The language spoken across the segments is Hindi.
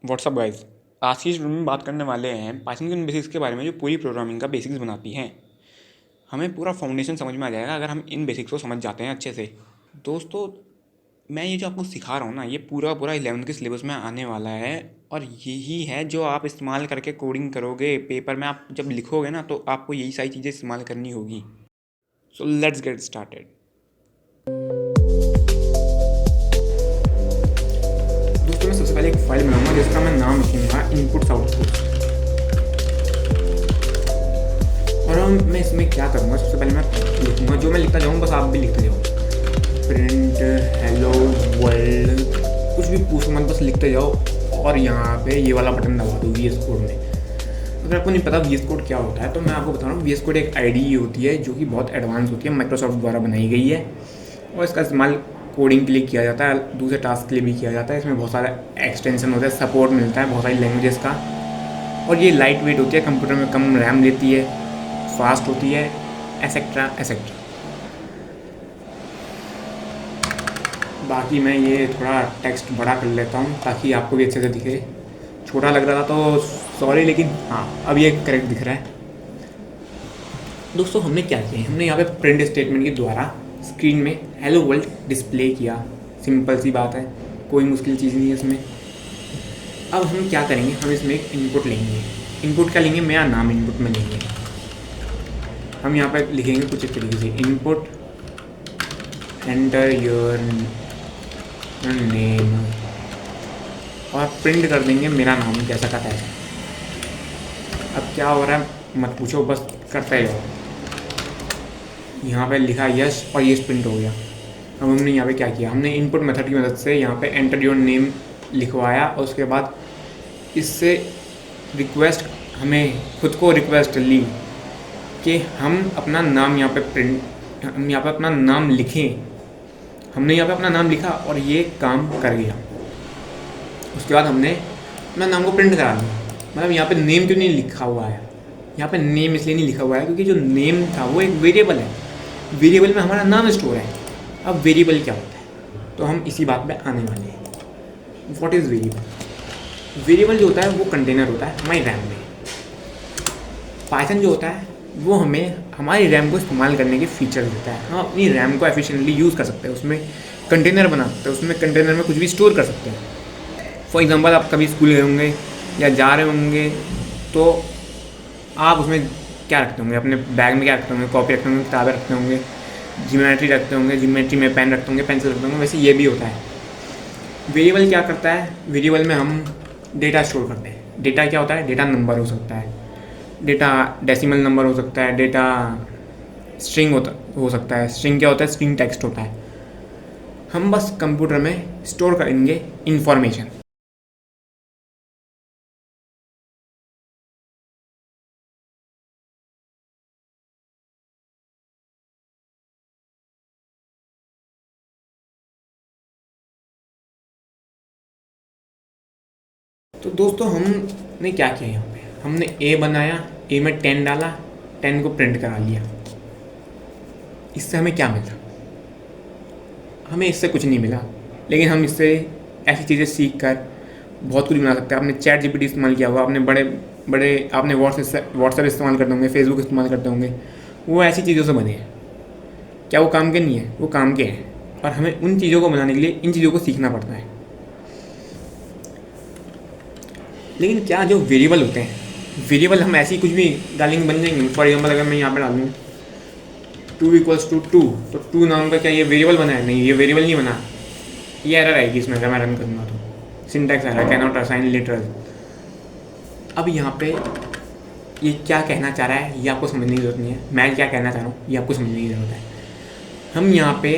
व्हाट्सअप गाइस, आज की इस वीडियो में बात करने वाले हैं पाइथन के उन बेसिक्स के बारे में जो पूरी प्रोग्रामिंग का बेसिक्स बनाती हैं। हमें पूरा फाउंडेशन समझ में आ जाएगा अगर हम इन बेसिक्स को समझ जाते हैं अच्छे से। दोस्तों, मैं ये जो आपको सिखा रहा हूँ ना, ये पूरा पूरा 11th के सिलेबस में आने वाला है और यही है जो आप इस्तेमाल करके कोडिंग करोगे पेपर में। आप जब लिखोगे ना तो आपको यही सारी चीज़ें इस्तेमाल करनी होगी। So let's get started. दोस्तों, मैं सबसे पहले एक फाइल बनाऊंगा जिसका मैं नाम रखूँगा इनपुट्स आउटपुट्स। और मैं इसमें क्या करूँगा, सबसे पहले मैं लिखूँगा, जो मैं लिखता जाऊँ बस आप भी लिखते जाओ। प्रिंट हेलो वर्ल्ड, कुछ भी पूछो मत, बस लिखते जाओ। और यहाँ पे ये वाला बटन दबा दो वी एस कोड में। अगर आपको नहीं पता वी एस कोड क्या होता है तो मैं आपको बता रहा हूँ। वी एस कोड एक आईडीई होती है जो कि बहुत एडवांस होती है, माइक्रोसॉफ्ट द्वारा बनाई गई है और इसका इस्तेमाल कोडिंग के लिए किया जाता है, दूसरे टास्क के लिए भी किया जाता है। इसमें बहुत सारा एक्सटेंशन होता है, सपोर्ट मिलता है बहुत सारी लैंग्वेजेस का। और ये लाइट वेट होती है, कंप्यूटर में कम रैम लेती है, फास्ट होती है, एसेक्ट्रा एसेक्ट्रा। बाकी मैं ये थोड़ा टेक्स्ट बड़ा कर लेता हूँ ताकि आपको भी अच्छे से दिखे। छोटा लग रहा था तो सॉरी, लेकिन हाँ अब ये करेक्ट दिख रहा है। दोस्तों, हमने क्या किया, हमने यहाँ पे प्रिंट स्टेटमेंट के द्वारा स्क्रीन में हेलो वर्ल्ड डिस्प्ले किया। सिंपल सी बात है, कोई मुश्किल चीज़ नहीं है इसमें। अब हम क्या करेंगे, हम इसमें एक इनपुट लेंगे। इनपुट क्या लेंगे, मेरा नाम इनपुट में लेंगे। हम यहाँ पर लिखेंगे कुछ इस तरीके से, इनपुट एंटर योर नेम और प्रिंट कर देंगे मेरा नाम जैसा का तैसा। अब क्या हो रहा है मत पूछो, बस करते जाओ। यहाँ पे लिखा यस और ये प्रिंट हो गया। अब हमने यहाँ पे क्या किया, हमने इनपुट मेथड की मदद से यहाँ पे एंटर योर नेम लिखवाया और उसके बाद इससे रिक्वेस्ट, हमें खुद को रिक्वेस्ट ली कि हम अपना नाम यहाँ पे हम यहाँ पे अपना नाम लिखें। हमने यहाँ पे अपना नाम लिखा और ये काम कर गया। उसके बाद हमने अपना नाम को प्रिंट करा लिया। मतलब यहाँ पे नेम क्यों नहीं लिखा हुआ है, यहाँ पे नेम इसलिए नहीं लिखा हुआ है क्योंकि जो नेम था वो एक वेरिएबल है। वेरिएबल में हमारा नाम स्टोर है। अब वेरिएबल क्या होता है तो हम इसी बात पे आने वाले हैं। What is variable? वेरिएबल जो होता है वो कंटेनर होता है हमारी रैम में। पाइथन जो होता है वो हमें हमारी रैम को इस्तेमाल करने के फीचर देता है। हम अपनी रैम को एफिशिएंटली यूज़ कर सकते हैं, उसमें कंटेनर बना सकते हैं, उसमें कंटेनर में कुछ भी स्टोर कर सकते हैं। फॉर एग्जांपल, आप कभी स्कूल गए होंगे या जा रहे होंगे तो आप उसमें क्या रखते होंगे, अपने बैग में क्या रखते होंगे, कॉपी रखते होंगे, किताबें रखते होंगे, ज्योमेट्री रखते होंगे, ज्योमेट्री में पेन रखते होंगे, पेंसिल रखते होंगे। वैसे ये भी होता है। वेरिएबल क्या करता है, वेरिएबल में हम डेटा स्टोर करते हैं। डेटा क्या होता है, डेटा नंबर हो सकता है, डेटा डेसिमल नंबर हो सकता है, डेटा स्ट्रिंग हो सकता है। स्ट्रिंग क्या होता है, स्ट्रिंग टेक्स्ट होता है। हम बस कंप्यूटर में स्टोर करेंगे इंफॉर्मेशन। तो दोस्तों, हमने क्या किया, यहाँ पे हमने ए बनाया, ए में 10 डाला, 10 को प्रिंट करा लिया। इससे हमें क्या मिला, हमें इससे कुछ नहीं मिला, लेकिन हम इससे ऐसी चीज़ें सीख कर बहुत कुछ बना सकते हैं। आपने चैट जीपीटी इस्तेमाल किया होगा, आपने बड़े आपने व्हाट्सएप इस्तेमाल करते होंगे, फेसबुक इस्तेमाल करते होंगे। वो ऐसी चीज़ों से बने हैं। क्या वो काम के नहीं है, वो काम के हैं। और हमें उन चीज़ों को बनाने के लिए इन चीज़ों को सीखना पड़ता है। लेकिन क्या जो वेरिएबल होते हैं, वेरिएबल हम ऐसी कुछ भी डालेंगे बन जाएंगे। फॉर एग्जाम्पल, अगर मैं यहाँ पर डाल दूँ 2 = 2 तो 2 नाम का क्या ये वेरिएबल बना है? नहीं, ये वेरिएबल नहीं बना। ये एरर आएगी इसमें अगर मैं रन करूँगा तो, syntax error, can not assign literal. अब यहाँ पे ये क्या कहना चाह रहा है ये आपको समझने की जरूरत नहीं है। मैं क्या कहना चाह रहा हूँ ये आपको समझने की ज़रूरत है। हम यहाँ पे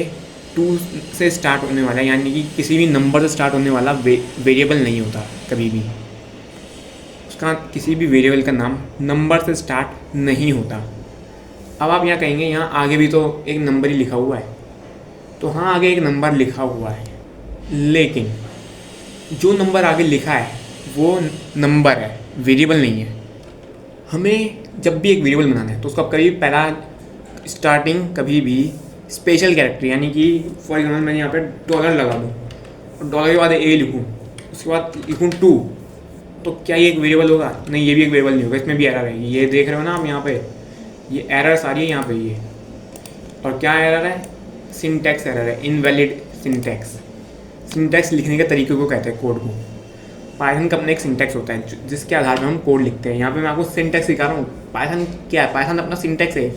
2 से स्टार्ट होने वाला, यानी कि किसी भी नंबर से स्टार्ट होने वाला वेरिएबल नहीं होता कभी भी। उसका किसी भी वेरिएबल का नाम नंबर से स्टार्ट नहीं होता। अब आप यहाँ कहेंगे यहाँ आगे भी तो एक नंबर ही लिखा हुआ है। तो हाँ, आगे एक नंबर लिखा हुआ है, लेकिन जो नंबर आगे लिखा है वो नंबर है, वेरिएबल नहीं है। हमें जब भी एक वेरिएबल बनाना है तो उसका कभी पहला स्टार्टिंग कभी भी स्पेशल कैरेक्टर, यानी कि फॉर एग्जाम्पल मैंने यहाँ पे डॉलर लगा दूँ और डॉलर के बाद ए लिखूँ, उसके बाद लिखूँ 2 तो क्या ये एक वेरिएबल होगा? नहीं, ये भी एक वेरिएबल नहीं होगा, इसमें भी एरर है। ये देख रहे हो ना आप यहाँ पे, ये एरर आ रही है यहाँ पे ये। और क्या एरर है? सिंटैक्स एरर है, इनवैलिड सिंटैक्स। सिंटैक्स लिखने के तरीके को कहते हैं कोड को। पाइथन का अपना एक सिंटैक्स होता है जिसके आधार पर हम कोड लिखते हैं। यहाँ पे मैं आपको सिंटैक्स सिखा रहा हूँ। पाइथन क्या है? पाइथन अपना सिंटैक्स है।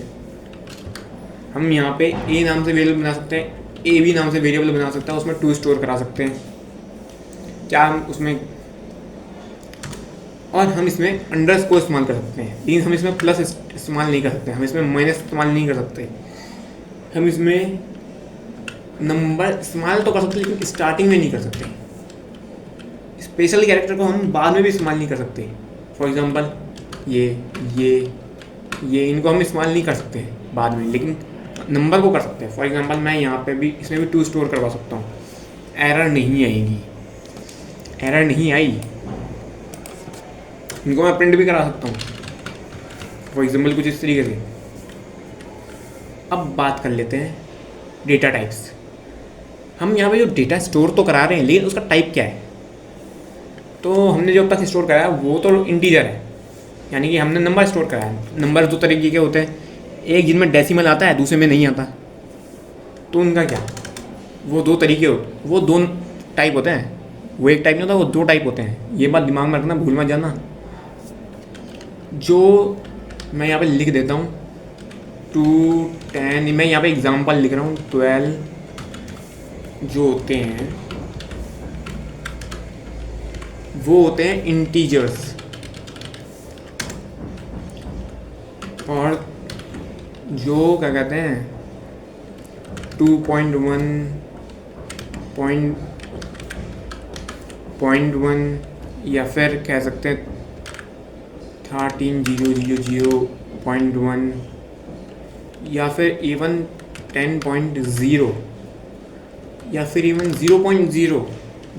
हम यहाँ पे ए नाम से वेरिएबल बना सकते हैं, ए बी नाम से वेरिएबल बना सकते हैं, उसमें टू स्टोर करा सकते हैं। क्या हम उसमें, और हम इसमें अंडरस्कोर इस्तेमाल कर सकते हैं, लेकिन हम इसमें प्लस इस्तेमाल नहीं कर सकते, हम इसमें माइनस इस्तेमाल नहीं कर सकते। हम इसमें नंबर इस्तेमाल तो कर सकते लेकिन स्टार्टिंग में नहीं कर सकते। स्पेशल कैरेक्टर को हम बाद में भी इस्तेमाल नहीं कर सकते। फॉर एग्जांपल ये इनको हम इस्तेमाल नहीं कर सकते बाद में, लेकिन नंबर को कर सकते हैं। फॉर एग्जांपल मैं यहाँ पे भी इसमें भी टू स्टोर करवा सकता हूँ, एरर नहीं आएगी, एरर नहीं आई। इनको मैं प्रिंट भी करा सकता हूँ फॉर एग्जांपल कुछ इस तरीके से। अब बात कर लेते हैं डेटा टाइप्स। हम यहाँ पे जो डेटा स्टोर तो करा रहे हैं, लेकिन उसका टाइप क्या है? तो हमने जो अब तक स्टोर कराया वो तो इंटीजर है, यानी कि हमने नंबर स्टोर कराया है। नंबर दो तरीके के होते हैं, एक जिनमें डेसिमल आता है, दूसरे में नहीं आता। तो उनका क्या, वो दो तरीके होते, वो दो टाइप होते हैं। वो एक टाइप नहीं होता, वो दो टाइप होते हैं। ये बात दिमाग में रखना, भूल मत जाना। जो मैं यहाँ पे लिख देता हूँ 2 10, मैं यहाँ पे एग्जांपल लिख रहा हूँ 12 जो होते हैं वो होते हैं इंटीजर्स, और जो क्या कहते हैं 2.1 या फिर कह सकते हैं 13.0.0.1 या फिर इवन 10.0 या फिर इवन 0.0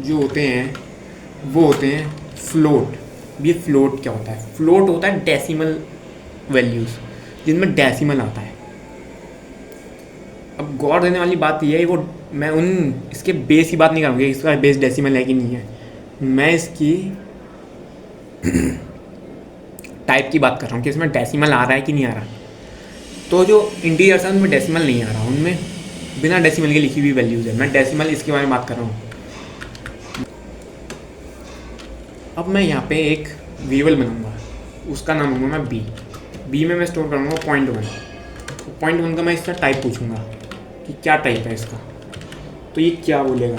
जो होते हैं वो होते हैं फ्लोट। ये फ्लोट क्या होता है? फ्लोट होता है डेसिमल वैल्यूज़, जिनमें डेसिमल आता है। अब गौर देने वाली बात ये है, वो मैं इसके बेस की बात नहीं करूँगी, इसका बेस डेसिमल है कि नहीं है, मैं इसकी टाइप की बात कर रहा हूँ कि इसमें डेसिमल आ रहा है कि नहीं आ रहा। तो जो इंटीजर्स हैं उनमें डेसिमल नहीं आ रहा, उनमें बिना डेसिमल के लिखी हुई वैल्यूज़ है। मैं डेसिमल इसके बारे में बात कर रहा हूँ। अब मैं यहाँ पे एक वेरिएबल बनाऊँगा, उसका नाम लूँगा मैं बी में मैं स्टोर करूँगा 0.1। 0.1 का मैं इसका टाइप पूछूंगा कि क्या टाइप है इसका, तो ये क्या बोलेगा?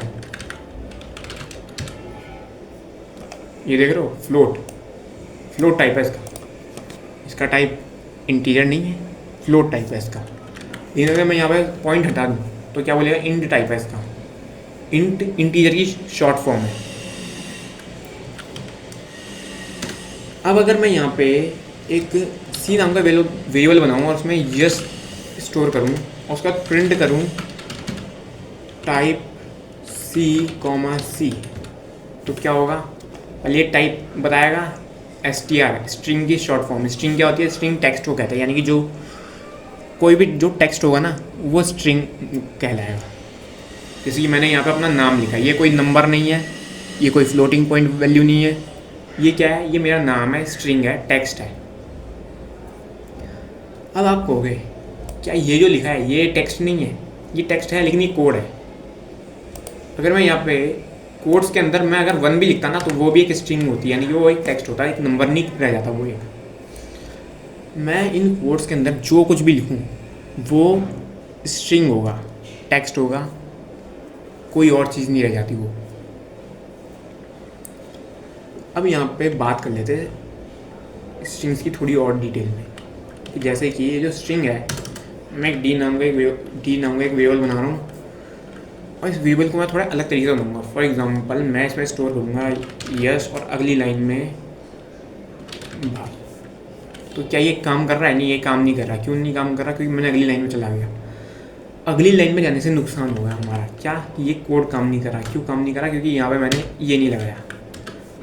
ये देख रहे हो, फ्लोट टाइप है इसका टाइप इंटीजर नहीं है, फ्लोट टाइप है इसका। लेकिन अगर मैं यहाँ पे पॉइंट हटा दूँ तो क्या बोलेगा? इंट टाइप है इसका। इंट इंटीजर की शॉर्ट फॉर्म है। अब अगर मैं यहाँ पे एक सी नाम का वेरिएबल बनाऊँ और उसमें यस स्टोर करूँ और उसका प्रिंट करूँ टाइप C, तो क्या होगा? पहले ये टाइप बताएगा str, स्ट्रिंग की शॉर्ट फॉर्म। स्ट्रिंग क्या होती है? स्ट्रिंग टेक्स्ट को कहते हैं, यानी कि जो कोई भी जो टेक्स्ट होगा ना वो स्ट्रिंग कहलाएगा। जैसे कि मैंने यहाँ पे अपना नाम लिखा है, ये कोई नंबर नहीं है, ये कोई फ्लोटिंग पॉइंट वैल्यू नहीं है, ये क्या है? ये मेरा नाम है, स्ट्रिंग है, टेक्स्ट है। अब आप कहोगे क्या ये जो लिखा है ये टेक्स्ट नहीं है? ये टेक्स्ट है लेकिन ये कोड है। अगर मैं यहाँ पे कोड्स के अंदर मैं अगर 1 भी लिखता ना तो वो भी एक स्ट्रिंग होती है, यानी कि वो एक टेक्स्ट होता है, एक नंबर नहीं रह जाता वो एक। मैं इन कोड्स के अंदर जो कुछ भी लिखूँ वो स्ट्रिंग होगा, टेक्स्ट होगा, कोई और चीज़ नहीं रह जाती वो। अब यहाँ पे बात कर लेते हैं स्ट्रिंग्स की थोड़ी और डिटेल में, कि जैसे कि ये जो स्ट्रिंग है, मैं एक डी नाम का एक वेरिएबल बना रहा हूँ और इस वेरिएबल को मैं थोड़ा अलग तरीके से बनाऊँगा। फॉर एग्जांपल मैं इसमें स्टोर करूँगा यस और अगली लाइन में भाई। तो क्या ये काम कर रहा है? नहीं, ये काम नहीं कर रहा। क्यों नहीं काम कर रहा? क्योंकि मैंने अगली लाइन में चला गया। अगली लाइन में जाने से नुकसान होगा हमारा, क्या? ये कोड काम नहीं कर रहा। क्यों काम नहीं कर रहा? क्योंकि यहाँ पे मैंने ये नहीं लगाया।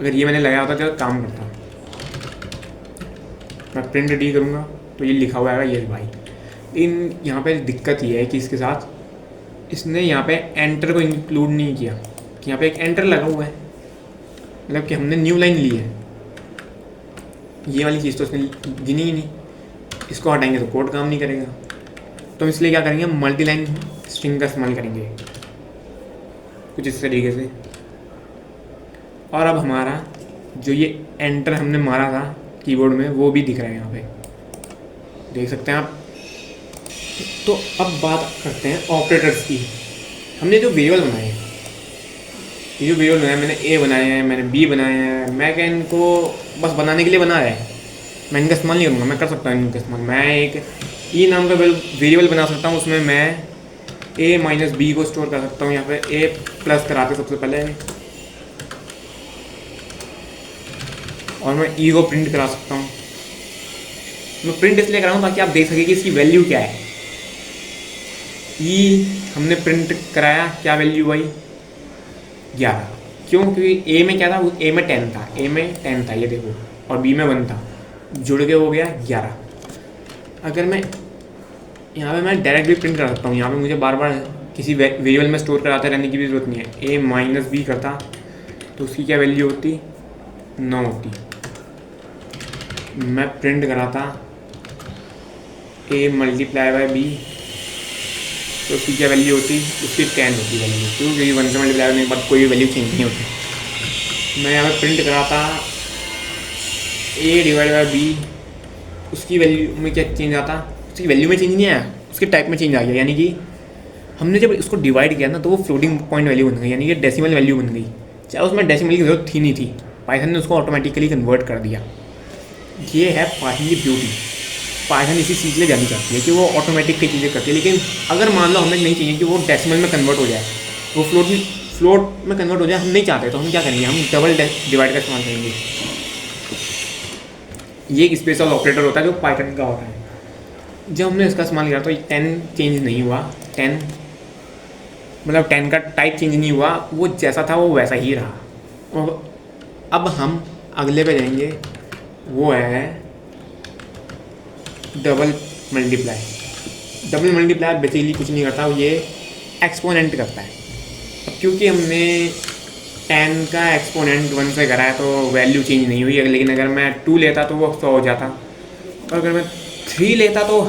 अगर ये मैंने लगाया होता तो काम करता। मैं प्रिंट डी करूँगा तो ये लिखा हुआ है यस भाई। इन यहाँ पे दिक्कत ये है कि इसके साथ इसने यहाँ पे एंटर को इंक्लूड नहीं किया, कि यहाँ पे एक एंटर लगा हुआ है, मतलब कि हमने न्यू लाइन ली है ये वाली चीज़ तो उसने गिनी ही नहीं, इसको हटाएंगे तो कोड काम नहीं करेगा। तो हम इसलिए क्या करेंगे, मल्टी लाइन स्ट्रिंग का इस्तेमाल करेंगे कुछ इस तरीके से। और अब हमारा जो ये एंटर हमने मारा था कीबोर्ड में वो भी दिख रहा है यहाँ पे, देख सकते हैं आप। तो अब बात करते हैं ऑपरेटर्स की। हमने जो वेरिएबल बनाए हैं, ये जो वेरिएबल बनाया, मैंने ए बनाया है, मैंने बी बनाया है, मैं क्या इनको बस बनाने के लिए बना है, मैं इनका इस्तेमाल नहीं करूँगा। मैं कर सकता हूँ इनका इस्तेमाल, मैं एक ई नाम का वेरिएबल बना सकता हूँ, उसमें मैं ए माइनस बी को स्टोर कर सकता हूँ। यहाँ पे ए प्लस कराते सबसे पहले, और मैं ई को प्रिंट करा सकता हूँ। मैं प्रिंट इसलिए कराऊँ ताकि आप देख सकें कि इसकी वैल्यू क्या है। ई हमने प्रिंट कराया, क्या वैल्यू आई, 11। क्यों? क्योंकि ए में क्या था, ए में 10 था, ए में 10 था ये देखो, और बी में 1 था, जुड़ के हो गया 11। अगर मैं यहाँ पे मैं डायरेक्ट भी प्रिंट कर सकता हूँ, यहाँ पे मुझे बार बार किसी वेरिएबल में स्टोर कराते रहने की भी ज़रूरत नहीं है। ए माइनस बी करता तो उसकी क्या वैल्यू होती, 9 होती। मैं प्रिंट कराता ए मल्टीप्लाई बाय बी तो उसकी क्या वैल्यू होती, उसकी 10 होती वैल्यू, क्योंकि 1 से मल्टीप्लाई करने के बाद कोई वैल्यू चेंज नहीं होती। मैं यहाँ पे प्रिंट कराता ए डिवाइड बाय बी, उसकी वैल्यू में क्या चेंज आता, उसकी वैल्यू में चेंज नहीं आया, उसके टाइप में चेंज आ गया। यानी कि हमने जब इसको डिवाइड किया ना तो वो फ्लोटिंग पॉइंट वैल्यू बन गई, यानी कि डेसिमल वैल्यू बन गई। चाहे उसमें डेसिमल की जरूरत थी नहीं थी, पाइथन ने उसको ऑटोमेटिकली कन्वर्ट कर दिया। ये है पाइथन की ब्यूटी। पाइथन इसी सीख ले जानी चाहती है कि वो ऑटोमेटिक की चीज़ें करती है। लेकिन अगर मान लो हमें नहीं चाहिए कि वो डेसिमल में कन्वर्ट हो जाए, वो फ्लोट में कन्वर्ट हो जाए, हम नहीं चाहते, तो हम क्या करेंगे, हम डबल डिवाइड का इस्तेमाल करेंगे। ये एक स्पेशल ऑपरेटर होता है जो पाइथन का होता है। जब हमने इसका इस्तेमाल किया तो 10 चेंज नहीं हुआ, 10 मतलब 10 का टाइप चेंज नहीं हुआ, वो जैसा था वो वैसा ही रहा। और अब हम अगले पे जाएंगे, वो है double multiply. Double multiply basically कुछ नहीं करता, ये एक्सपोनेंट करता है। अब क्योंकि हमने 10 का एक्सपोनेंट 1 से करा है तो वैल्यू चेंज नहीं हुई है, लेकिन अगर मैं 2 लेता तो वो 100 हो जाता, और अगर मैं 3 लेता तो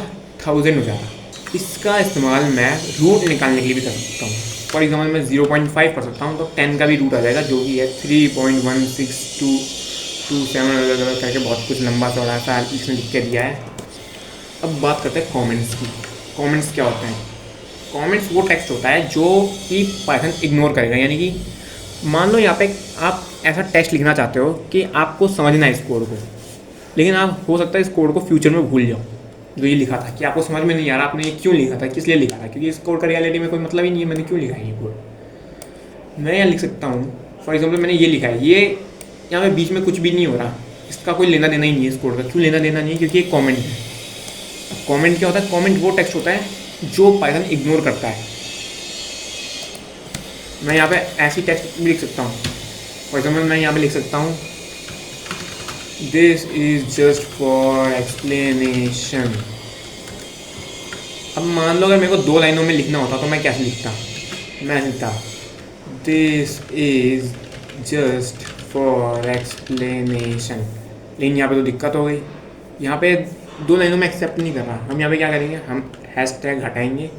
1000 हो जाता। इसका इस्तेमाल मैं रूट निकालने के लिए भी कर सकता हूँ। फॉर एग्जाम्पल मैं 0.5 कर सकता हूँ तो 10 का भी रूट आ जाएगा, जो कि है 3.16227 करके बहुत कुछ लंबा चौड़ा सा इसमें लिख के दिया है। अब बात करते हैं कमेंट्स की। कमेंट्स क्या होते हैं? कमेंट्स वो टेक्स्ट होता है जो कि पाइथन इग्नोर करेगा। यानी कि मान लो यहाँ पे आप ऐसा टेक्स्ट लिखना चाहते हो कि आपको समझना है इस कोड को, लेकिन आप हो सकता है इस कोड को फ्यूचर में भूल जाओ जो ये लिखा था, कि आपको समझ में नहीं आ रहा आपने ये क्यों लिखा था, किस लिए लिखा था, क्योंकि इस कोड का रियलिटी में कोई मतलब ही नहीं है, मैंने क्यों लिखा है ये कोड। मैं यहाँ लिख सकता हूँ फॉर एग्जाम्पल मैंने ये लिखा है, ये यहाँ पे बीच में कुछ भी नहीं हो रहा, इसका कोई लेना देना ही नहीं है इस कोड का। क्यों लेना देना नहीं है? क्योंकि एक कॉमेंट है। कमेंट क्या होता है? कमेंट वो टेक्स्ट होता है जो पाइथन इग्नोर करता है। मैं यहाँ पे ऐसी टेक्स्ट भी लिख सकता हूँ। फॉर एग्जाम्पल मैं यहाँ पे लिख सकता हूँ this is just for explanation. अब मान लो अगर मेरे को 2 लाइनों में लिखना होता तो मैं कैसे लिखता? मैं लिखता this is just for explanation. लेकिन यहाँ पे तो दिक्कत हो गई, यहाँ पे 2 लाइनों में एक्सेप्ट नहीं कर रहा। हम यहाँ पे क्या करेंगे, हम हैशटैग हटाएंगे,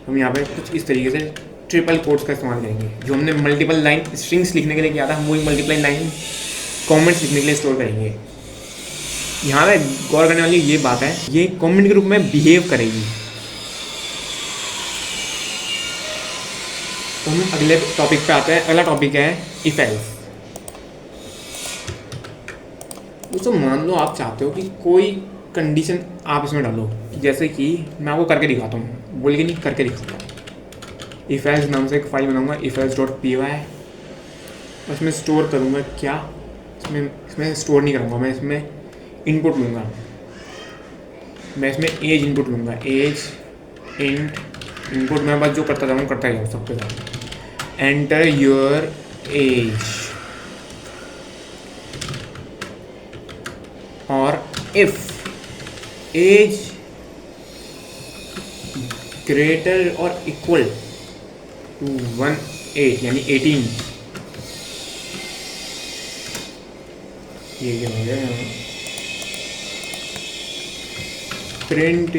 हम यहाँ पे कुछ इस तरीके से ट्रिपल कोट्स का इस्तेमाल करेंगे। जो हमने मल्टीपल लाइन स्ट्रिंग्स लिखने के लिए किया था, हम वही मल्टीपल लाइन कमेंट्स लिखने के लिए स्टोर करेंगे। यहाँ पे गौर करने वाली ये बात है, ये कमेंट के रूप में बिहेव करेगी। तो हम अगले टॉपिक पे आते हैं। अगला टॉपिक है इफ एल्स। दोस्तों मान लो आप चाहते हो कि कोई कंडीशन आप इसमें डालो, जैसे कि मैं आपको करके दिखाता हूँ, बोल के नहीं करके दिखाता हूँ। इफ एल्स नाम से एक फाइल बनाऊंगा, ifelse.py। उसमें स्टोर करूँगा क्या, इसमें स्टोर नहीं करूँगा, मैं इसमें इनपुट लूँगा। मैं इसमें एज इनपुट लूँगा, एज इंट इनपुट। मैं बस जो करता जाऊँ करता जाऊँ सबके साथ। एंटर योर एज और इफ एज ग्रेटर और इक्वल टू 18 यानी 18। ये क्या हो गया? प्रिंट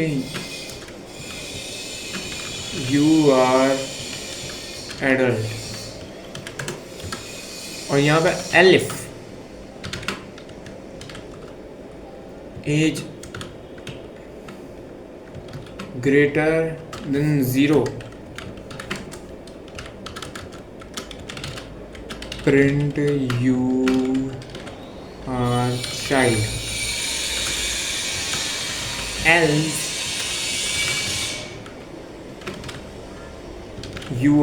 यू आर एडल्ट, और यहाँ पे elif age greater than 0 print you are child, else you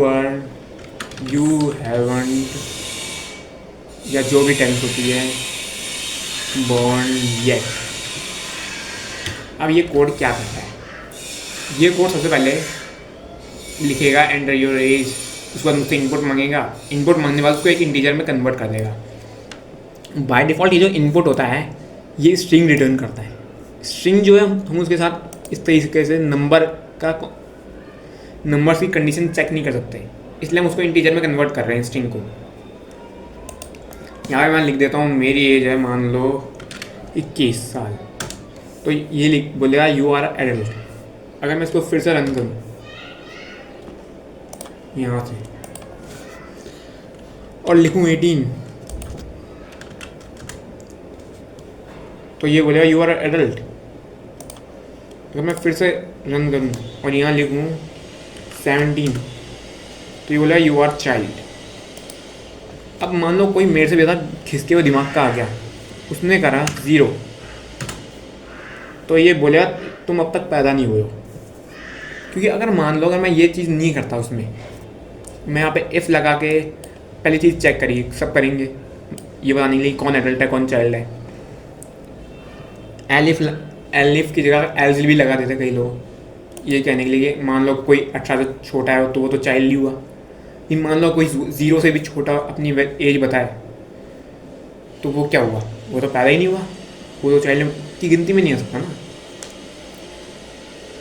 haven't, या जो भी टेंस होती है, बॉर्न येट। अब ये कोड क्या करता है? ये कोड सबसे पहले लिखेगा एंटर योर एज, उसके बाद मुझसे इनपुट मांगेगा, इनपुट मांगने के बाद उसको एक इंटीजर में कन्वर्ट कर देगा। बाय डिफ़ॉल्ट ये जो इनपुट होता है ये स्ट्रिंग रिटर्न करता है। स्ट्रिंग जो है हम उसके साथ इस तरीके से नंबर्स की कंडीशन चेक नहीं कर सकते, इसलिए हम उसको इंटीजर में कन्वर्ट कर रहे हैं स्ट्रिंग को। यहाँ पे मैं लिख देता हूँ मेरी एज है मान लो 21 साल, तो ये लिख बोलेगा यू आर एडल्ट। अगर मैं इसको फिर से रन करूँ यहाँ से और लिखूँ 18, तो ये बोलेगा यू आर एडल्ट। अगर मैं फिर से रन करूँ और यहाँ लिखूँ 17, तो ये बोलेगा यू आर चाइल्ड। अब मान लो कोई मेरे से ज़्यादा खिसके हुए दिमाग का आ गया, उसने करा 0, तो ये बोलेगा तुम अब तक पैदा नहीं हुए हो। क्योंकि अगर मान लो अगर मैं ये चीज़ नहीं करता उसमें, मैं यहाँ पे इफ़ लगा के पहली चीज़ चेक करिए, सब करेंगे ये बताने के लिए कौन एडल्ट है कौन चाइल्ड है। एलिफ की जगह एल्स भी लगा देते कई लोग, ये कहने के लिए मान लो कोई 18 से छोटा है तो वो तो चाइल्ड ही हुआ। ये मान लो कोई 0 से भी छोटा अपनी एज बताए तो वो क्या हुआ, वो तो पैदा ही नहीं हुआ, वो तो चाइल्ड की गिनती में नहीं आ सकता ना।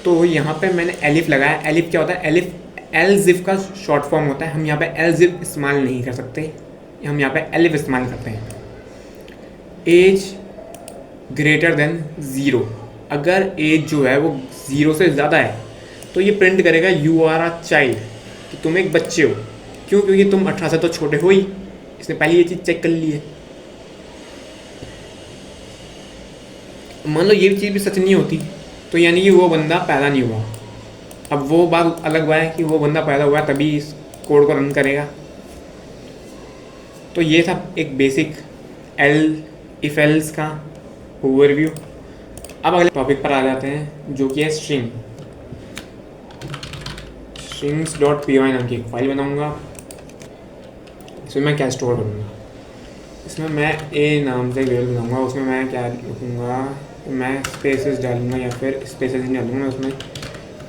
तो यहाँ पे मैंने एलिफ लगाया। एलिफ क्या होता है? एलिफ एलजिफ का शॉर्ट फॉर्म होता है। हम यहाँ पे एलजिफ इस्तेमाल नहीं कर सकते, हम यहाँ पे एलिफ इस्तेमाल करते हैं। एज ग्रेटर देन 0, अगर एज जो है वो 0 से ज़्यादा है तो ये प्रिंट करेगा यू आर अ चाइल्ड, कि तुम एक बच्चे हो। क्यों? क्योंकि तुम 18 से तो छोटे हो ही, इसने पहले ये चीज़ चेक कर ली है। मान लो ये चीज़ भी सच नहीं होती तो यानी कि वो बंदा पैदा नहीं हुआ। अब वो बात अलग बात है कि वो बंदा पैदा हुआ तभी इस कोड को रन करेगा। तो ये था एक बेसिक इफ एल्स का ओवरव्यू। अब अगले टॉपिक पर आ जाते हैं जो कि है strings.py नाम की एक फाइल बनाऊंगा। इसमें मैं क्या स्टोर करूँगा? इसमें मैं ए नाम से वेरिएबल बनाऊंगा, उसमें मैं क्या लिखूँगा, मैं स्पेसेस डालूंगा या फिर स्पेसेस नहीं डालूंगा, मैं उसमें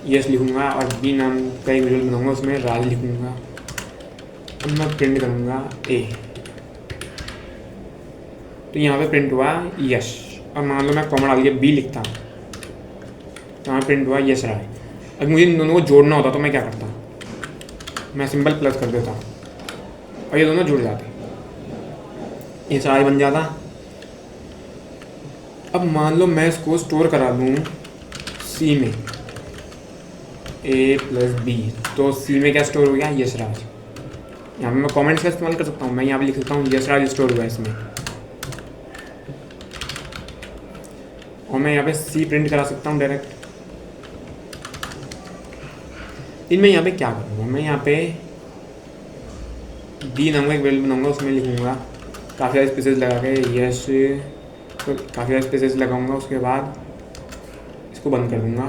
यस लिखूँगा और बी नाम का एक वेरिएबल बनाऊंगा, उसमें राज लिखूँगा। अब मैं प्रिंट करूँगा ए, तो यहाँ पे प्रिंट हुआ यश। और मान लो मैं कॉमा डाल के बी लिखता हूँ तो यहाँ प्रिंट हुआ यश राज। अगर मुझे इन दोनों को जोड़ना होता तो मैं क्या करता? मैं सिंपल प्लस कर देता और ये दोनों जुड़ जाते, ये राज बन जाता। अब मान लो मैं इसको स्टोर करा दूँ सी में, ए प्लस बी, तो सी में क्या स्टोर हो गया? यशराज। यहाँ पे मैं कमेंट्स का इस्तेमाल कर सकता हूँ, मैं यहाँ पे लिख सकता हूँ यशराज स्टोर हुआ इसमें, और मैं यहाँ पे सी प्रिंट करा सकता हूँ डायरेक्ट। इनमें यहाँ पे क्या करूँगा? मैं यहाँ पे डी नाम का एक वेरिएबल बनाऊँगा, उसमें लिखूँगा काफ़ी सारे स्पेसेस लगा के यश, तो काफ़ी सारे स्पेसेस लगाऊँगा। उसके बाद इसको बंद कर दूँगा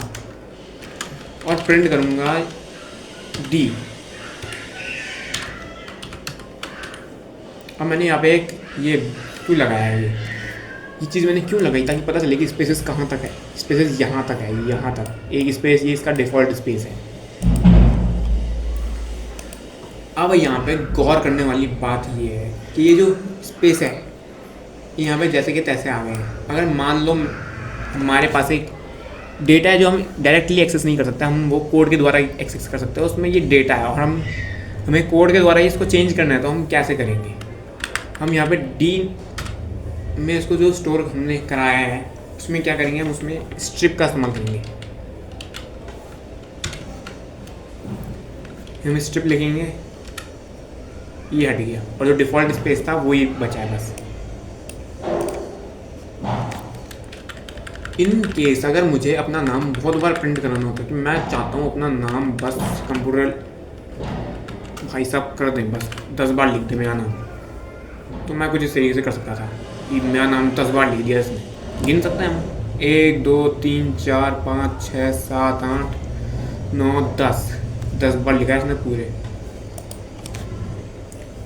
और प्रिंट करूँगा डी। अब मैंने यहाँ पे एक ये क्यों लगाया है, ये चीज़ मैंने क्यों लगाई? ताकि पता चले कि स्पेसेस कहाँ तक है। स्पेसेस यहाँ तक है, यहाँ तक एक स्पेस, ये इसका डिफ़ॉल्ट स्पेस है। अब यहाँ पे गौर करने वाली बात ये है कि ये जो स्पेस है यहाँ पे जैसे कि तैसे आ गए हैं। अगर मान लो हमारे पास एक डेटा है जो हम डायरेक्टली एक्सेस नहीं कर सकते, हम वो कोड के द्वारा एक्सेस कर सकते हैं, उसमें ये डेटा है और हमें कोड के द्वारा इसको चेंज करना है, तो हम कैसे करेंगे? हम यहाँ पे डी में इसको जो स्टोर हमने कराया है उसमें क्या करेंगे, हम उसमें स्ट्रिप का इस्तेमाल करेंगे। हम स्ट्रिप लिखेंगे, ये हट गया और जो डिफ़ॉल्ट स्पेस था वो ही बचा है बस। इन केस अगर मुझे अपना नाम बहुत बार प्रिंट कराना होता है कि मैं चाहता हूँ अपना नाम बस कंप्यूटर भाई साहब कर दें, बस 10 बार लिख दे मेरा नाम, तो मैं कुछ इस तरीके से कर सकता था कि मेरा नाम 10 बार लिख दिया इसने। गिन सकते हैं हम 1 2 3 4 5 6 7 8 9 10 बार लिखा है इसने पूरे।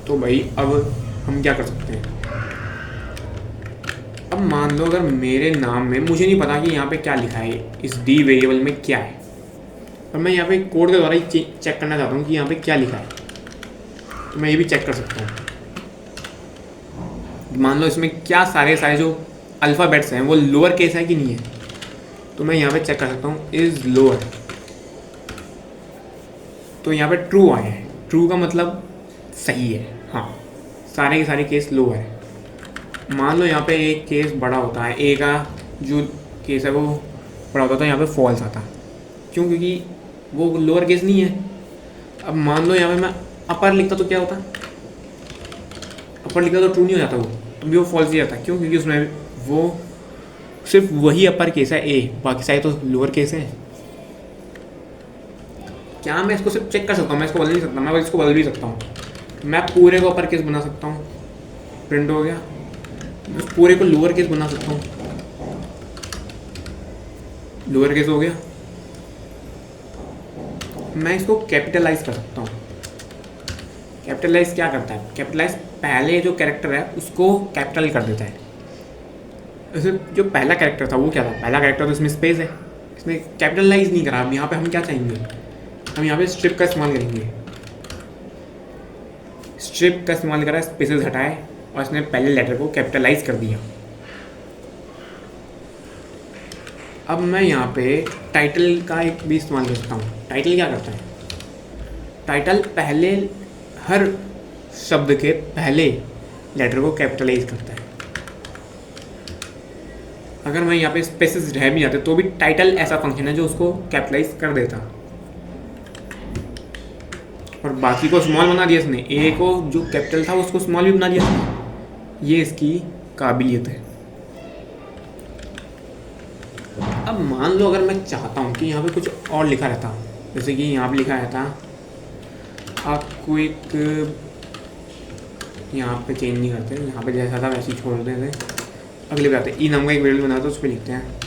तो भाई अब हम क्या कर सकते हैं, अब मान लो अगर मेरे नाम में मुझे नहीं पता कि यहाँ पे क्या लिखा है, इस डी वेरिएबल में क्या है, और मैं यहाँ पे कोड के द्वारा ही चेक करना चाहता हूँ कि यहाँ पे क्या लिखा है, तो मैं ये भी चेक कर सकता हूँ। मान लो इसमें क्या सारे जो अल्फ़ाबेट्स हैं वो लोअर केस है कि नहीं है, तो मैं यहाँ पे चेक कर सकता हूँ इज़ लोअर, तो यहाँ पे ट्रू आया है। ट्रू का मतलब सही है, हाँ सारे के सारे केस लोअर है। मान लो यहाँ पे एक केस बड़ा होता है, ए का जो केस है वो बड़ा होता है, तो यहाँ पे फॉल्स आता है। क्यों? क्योंकि वो लोअर केस नहीं है। अब मान लो यहाँ पे मैं अपर लिखता तो क्या होता, अपर लिखता तो ट्रू नहीं हो जाता, वो तो भी वो फॉल्स ही आता। क्यों? क्योंकि उसमें वो सिर्फ वही अपर केस है ए, बाकी सारे तो लोअर केस है। क्या मैं इसको सिर्फ चेक कर सकता हूँ, मैं इसको बदल नहीं सकता, मैं इसको बदल भी सकता हूँ। मैं पूरे को अपर केस बना सकता हूँ, प्रिंट हो गया। उस पूरे को लोअर केस बना सकता हूँ, लोअर केस हो गया। मैं इसको कैपिटलाइज कर सकता हूँ। कैपिटलाइज क्या करता है, कैपिटलाइज पहले जो कैरेक्टर है उसको कैपिटल कर देता है। वैसे जो पहला कैरेक्टर था वो क्या था, पहला कैरेक्टर तो इसमें स्पेस है, इसमें कैपिटलाइज नहीं करा। अब यहाँ पे हम क्या चाहेंगे, हम यहाँ पे स्ट्रिप का इस्तेमाल करेंगे। स्ट्रिप का इस्तेमाल करा, स्पेसेस हटाए और इसने पहले लेटर को कैपिटलाइज कर दिया। अब मैं यहाँ पे टाइटल का एक भी इस्तेमाल कर सकता हूँ। टाइटल क्या करता है, टाइटल पहले हर शब्द के पहले लेटर को कैपिटलाइज करता है। अगर मैं यहाँ पे स्पेसेस रह भी जाते तो भी टाइटल ऐसा फंक्शन है जो उसको कैपिटलाइज कर देता, और बाकी को स्मॉल बना दिया इसने। ए को जो कैपिटल था उसको स्मॉल भी बना दिया इसने। ये इसकी काबिलियत है। अब मान लो अगर मैं चाहता हूँ कि यहाँ पे कुछ और लिखा रहता, जैसे कि यहाँ पे लिखा रहता आपको एक, यहाँ पे चेंज नहीं करते, यहाँ पे जैसा था वैसे ही छोड़ देते। अगले पे आते हैं, ई नाम का एक वेरिएबल बनाते उस पर लिखते हैं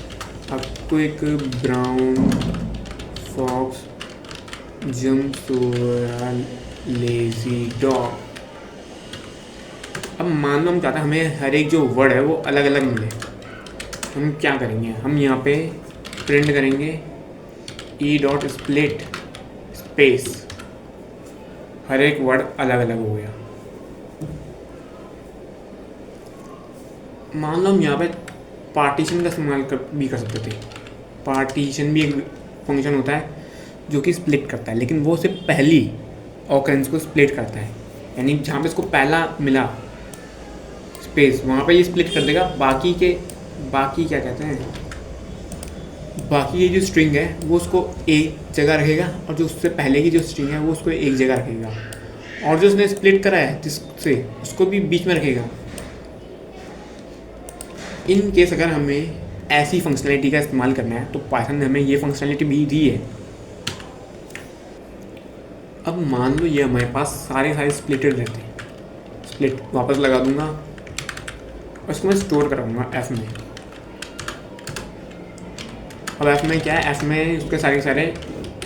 आपको एक brown fox jumps over lazy dog. अब मान लो हम चाहते हैं हमें हर एक जो वर्ड है वो अलग अलग मिले। हम क्या करेंगे, हम यहाँ पे प्रिंट करेंगे ई डॉट स्प्लिट स्पेस, हर एक वर्ड अलग अलग हो गया। मान लो हम यहाँ पे पार्टीशन का इस्तेमाल भी कर सकते थे। पार्टीशन भी एक फंक्शन होता है जो कि स्प्लिट करता है, लेकिन वो सिर्फ पहली ऑकरेंस को स्प्लिट करता है। यानी जहाँ पे इसको पहला मिला स्पेस वहाँ पे ये स्प्लिट कर देगा। बाकी क्या कहते हैं, बाकी ये जो स्ट्रिंग है वो उसको एक जगह रखेगा, और जो उससे पहले की जो स्ट्रिंग है वो उसको एक जगह रखेगा, और जो उसने स्प्लिट करा है जिससे उसको भी बीच में रखेगा। इन केस अगर हमें ऐसी फंक्शनैलिटी का इस्तेमाल करना है तो पाइथन ने हमें ये फंक्शनैलिटी भी दी है। अब मान लो ये हमारे पास सारे स्प्लिटेड रहते हैं, स्प्लिट वापस लगा दूंगा और इसको मैं स्टोर कराऊंगा एफ में। अब एफ में क्या है, एफ में उसके सारे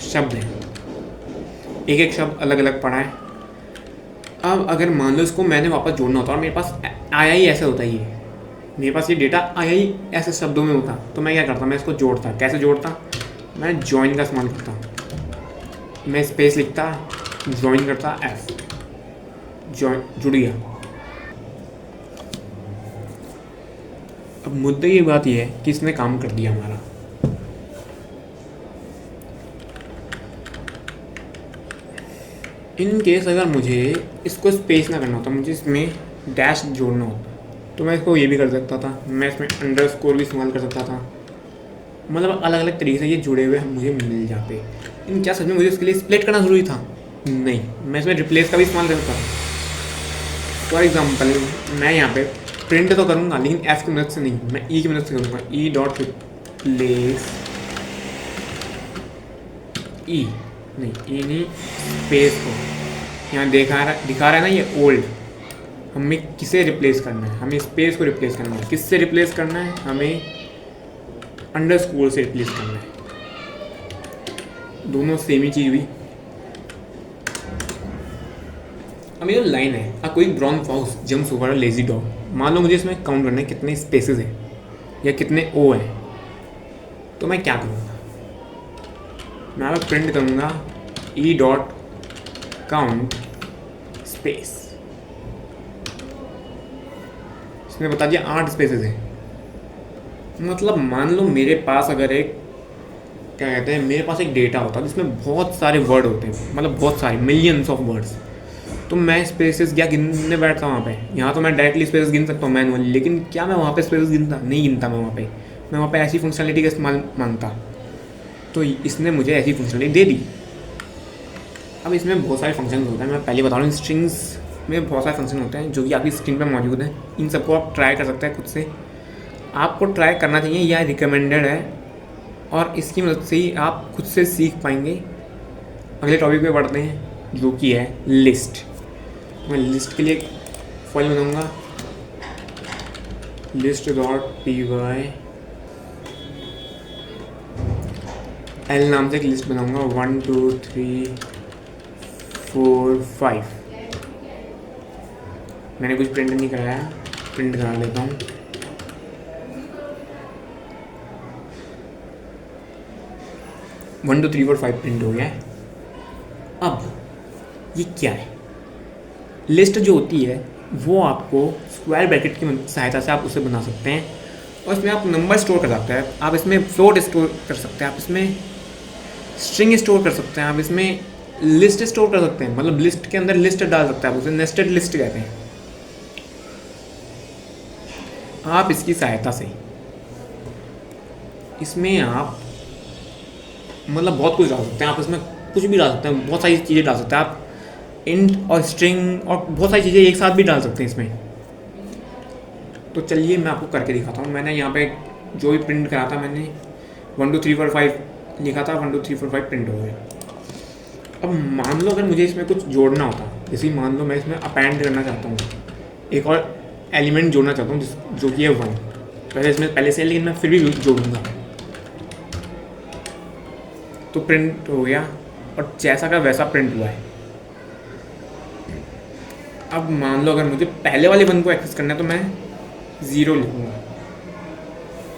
शब्द हैं, एक एक शब्द अलग अलग पढ़ा है। अब अगर मान लो इसको मैंने वापस जोड़ना होता और मेरे पास आया ही ऐसे होता ही है, मेरे पास ये डेटा आया ही ऐसे शब्दों में होता, तो मैं क्या करता, मैं इसको जोड़ता। कैसे जोड़ता, मैं जॉइन का इस्तेमाल करता। मैं स्पेस लिखता, जॉइन करता, एफ, जॉइन, जुड़ गया। अब मुद्दे की बात यह है कि इसने काम कर दिया हमारा। इन केस अगर मुझे इसको स्पेस ना करना होता, मुझे इसमें डैश जोड़ना होता, तो मैं इसको ये भी कर सकता था, मैं इसमें अंडरस्कोर भी इस्तेमाल कर सकता था। मतलब अलग अलग तरीके से ये जुड़े हुए मुझे मिल जाते। लेकिन क्या सच में मुझे इसके लिए स्प्लिट करना ज़रूरी था? नहीं, मैं इसमें रिप्लेस का भी इस्तेमाल कर सकता था। फॉर एग्जाम्पल मैं यहाँ पे प्रिंट तो करूँगा लेकिन एफ की मदद से नहीं, मैं ई की मदद से करूँगा। ई डॉट रिप्लेस, ई नहीं स्पेस को यहाँ दिखा रहा है ना ये ओल्ड। हमें किसे रिप्लेस करना है? हमें स्पेस को रिप्लेस करना है। किससे रिप्लेस करना है? हमें अंडरस्कोर से रिप्लेस करना है। दोनों सेम ही चीज़ हुई। अब ये जो लाइन है, अब कोई brown fox jumps over a lazy dog, मान लो मुझे इसमें काउंट करना है कितने स्पेसेस हैं या कितने ओ हैं, तो मैं क्या करूँगा? मैं अब प्रिंट करूँगा ई डॉट काउंट स्पेस। इसने बता दिया 8 स्पेसेस हैं। मतलब मान लो मेरे पास अगर एक क्या कहते हैं, मेरे पास एक डेटा होता है जिसमें बहुत सारे वर्ड होते हैं, मतलब बहुत सारे मिलियंस ऑफ वर्ड्स, तो मैं स्पेसेस क्या गिनने बैठता वहाँ पे? यहाँ तो मैं डायरेक्टली स्पेसेस गिन सकता हूँ मैनुअली, लेकिन क्या मैं वहाँ पे स्पेसेस नहीं गिनता मैं वहाँ पे ऐसी फंक्शनलिटी का इस्तेमाल मांगता। तो इसने मुझे ऐसी फंक्शनलिटी दे दी। अब इसमें बहुत सारे फंक्शन होते हैं, मैं पहले बता रहा हूँ। स्ट्रिंग्स में बहुत सारे फंक्शन होते हैं जो कि आपकी स्क्रीन पर मौजूद हैं। इन सबको आप ट्राई कर सकते हैं खुद से, आपको ट्राई करना चाहिए, यह रिकमेंडेड है और इसकी मदद से ही आप खुद से सीख पाएंगे। अगले टॉपिक पे बढ़ते हैं जो कि है लिस्ट। मैं लिस्ट के लिए फाइल बनाऊंगा, list dot P Y L नाम से एक लिस्ट बनाऊंगा। 1 2 3 4 5। मैंने कुछ प्रिंट नहीं कराया, प्रिंट करा लेता हूँ। One two three four five print हो गया है। अब ये क्या है? लिस्ट जो होती है वो आपको स्क्वायर ब्रैकेट की सहायता से आप उसे बना सकते हैं और इसमें आप नंबर स्टोर कर सकते हैं, आप इसमें फ्लोट स्टोर कर सकते हैं, आप इसमें स्ट्रिंग स्टोर कर सकते हैं, आप इसमें लिस्ट स्टोर कर सकते हैं। मतलब लिस्ट के अंदर लिस्ट डाल सकते हैं, आप उसे नेस्टेड लिस्ट कहते हैं। आप इसकी सहायता से इसमें आप मतलब बहुत कुछ डाल सकते हैं। आप इसमें कुछ भी डाल सकते हैं, बहुत सारी चीज़ें डाल सकते हैं। आप इंट और स्ट्रिंग और बहुत सारी चीज़ें एक साथ भी डाल सकते हैं इसमें। तो चलिए मैं आपको करके दिखाता हूँ। मैंने यहाँ पे जो भी प्रिंट करा था, मैंने 1 2 3 4 5 लिखा था, 1 2 3 4 5 प्रिंट हो गया। अब मान लो अगर मुझे इसमें कुछ जोड़ना होता, जैसे मान लो मैं इसमें अपेंड करना चाहता हूँ, एक और एलिमेंट जोड़ना चाहता हूँ जो कि है 1। पहले इसमें पहले से, लेकिन मैं फिर भी जोड़ूंगा। तो प्रिंट हो गया और जैसा का वैसा प्रिंट हुआ है। अब मान लो अगर मुझे पहले वाले 1 को एक्सेस करना है तो मैं 0 लिखूँगा